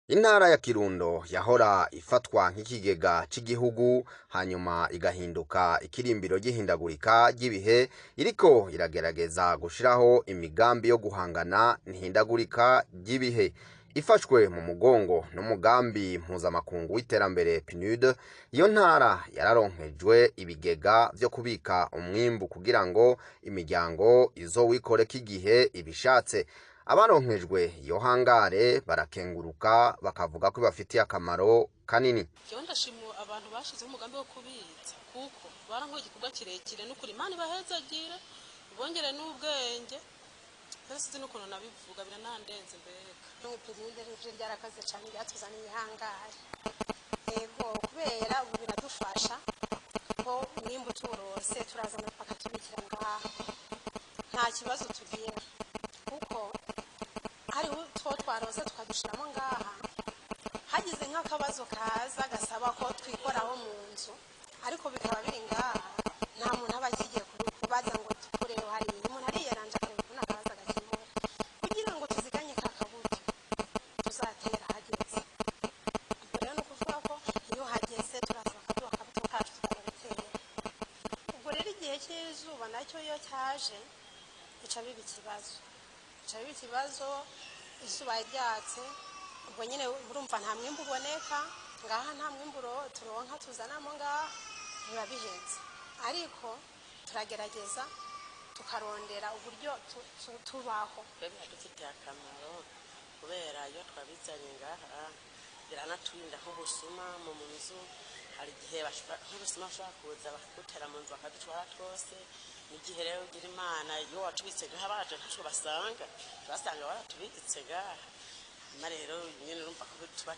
Intara ya Kirundo yahora ifatwa nk'ikigega c'igihugu hanyuma igahinduka ikirimbiro ry'ihindagurika ry'ibihe, iriko iragerageza gushiraho imigambi yo guhangana n'ihindagurika ry'ibihe. Ifashwe mu mugongo n'umugambi mpuzamakungu w'iterambere PNUD, iyo ntara yararonkejwe ibigega vyo kubika umwimbu kugira ngo imiryango izowikoreko igihe ibishatse. Abaronkejwe iyo hangare barakenguruka bakavuga ko bafitiye akamaro kanini. Jewe ndashimira abantu bashizeho umugambi wo kubitsa kuko barankoye igikorwa kirekire n'ukuri Imana ibahezagire bongere n'ubwenge. Sinzi n'ukuntu nabivuga biranandenze mbega. N'ipirinde rije ryarakaze cyane ryatuzaniye ihangare. Yego kubera ubu biradufasha ko nimba turose turazana pakatubikira ngaha. Nta kibazo tugira kuko hari utwo twaroze tukadushiramo ngaha, hagize nk'akabazo kaza gasaba ko twikoraho mu nzu ariko bikaba biri ngaha, nta muntu aba akigiye kubaza ngo tukureho hari umuntu ariyeranja akabona akabaza agakemura kugira ngo tuziganye kakabuto tuzatera hageze. Ubwo rero ni ukuvuga ko iyo hageze turaza akaduha akabuto kacu tukagutera. Ubwo rero igihe cy'izuba nacyo iyo cyaje bica biba ikibazo, izuba ryatse, ubwo nyine urumva nta mwimbu uboneka ngaha, nta mwimbu turonka tuzanamo ngaha, biba bihenze. Ariko turagerageza tukarondera uburyo tubaho. Biradufitiye akamaro kubera iyo twabizanye ngaha biranaturinda nk'ubusuma mu nzu. Hari igihe nk'ubusuma bashobora kuza bakagutera mu nzu bakadutwara twose. N'igihe rero ugira Imana iyo watubitse ngaha baje ntaco basanga baratubitse ngaha. Rero nyine urumva ko tuba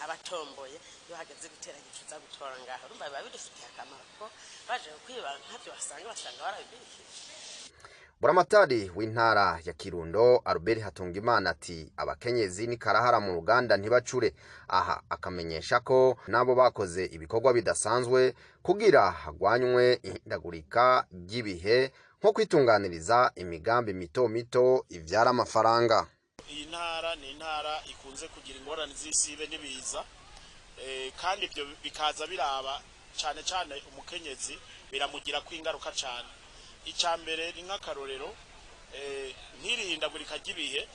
abatomboye iyo hageze gutera gicuza gutora ngaha, urumva biba bidufitiye akamaro ko baje kwiba ntavyo basanga barabibikije. Buramatari w'intara ya Kirundo Albert Hatungimana ati abakenyezi ni karahara mu ruganda ntibacure. Aha akamenyesha ko nabo bakoze ibikorwa bidasanzwe kugira hagwanywe ihindagurika ry'ibihe nko kwitunganiriza imigambi mito mito ivyara amafaranga. Iyi ntara ni intara ikunze kugira ingorane z'isibe n'ibiza, kandi ibyo bikaza biraba cyane cyane umukenyezi, biramugira kwingaruka cyane. Icambere ni nk'akarorero, nk'irihindagurika ry'ibihe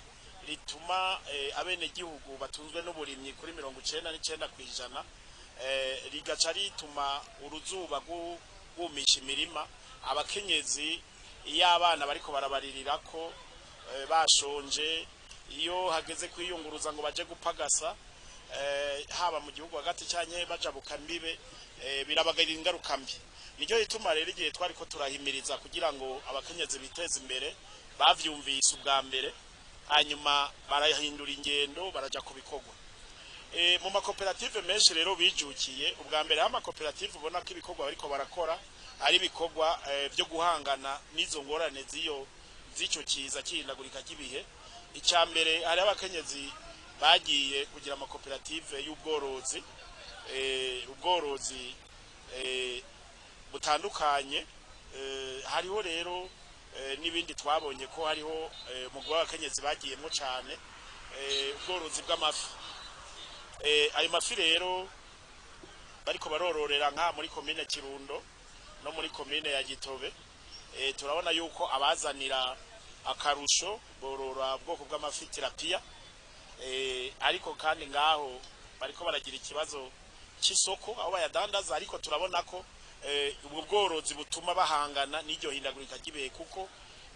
rituma abene gihugu batunzwe n'uburimyi kuri 99%, rigaca rituma uruzuba gumisha imirima. Abakenyezi iyo abana bariko barabaririra ko bashonje, iyo hageze kwiyunguruza ngo baje gupagasa haba mu gihugu hagati cyanye bajabuka mbibe, birabagirira ingaruka mbi. Nicyo gituma rero igihe twari ko turahimiriza kugira ngo abakenyezi biteze imbere, bavyumvise ubwa mbere hanyuma barahindura ingendo baraja kubikorwa. Mu makoperative menshi rero bijukiye ubwa mbere, amakoperative ubona ko ibikorwa bariko barakora ari ibikorwa byo guhangana n'izo ngorane z'icyo kiza cy'ihindagurika ry'ibihe. Icambere hari abakenyezi bagiye kugira amakoperative y'ubworozi, ubworozi butandukanye. Hariho rero n'ibindi twabonye ko hariho mu gwakenyezi bagiyemo cyane ubworozi bw'amafi. Ayo mafi rero bariko barororera nka muri komine Kirundo no muri komine ya Gitobe. Turabona yuko abazanira akarusho borora ubwoko bw'amafi tilapia, ariko kandi ngaho bariko baragira ikibazo cy'isoko aho bayadandaza. Ariko turabona ko ubwo bworozi butuma bahangana n'iryo hindagurika ry'ibihe, kuko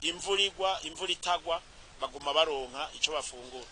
imvura itagwa baguma baronka ico bafungura.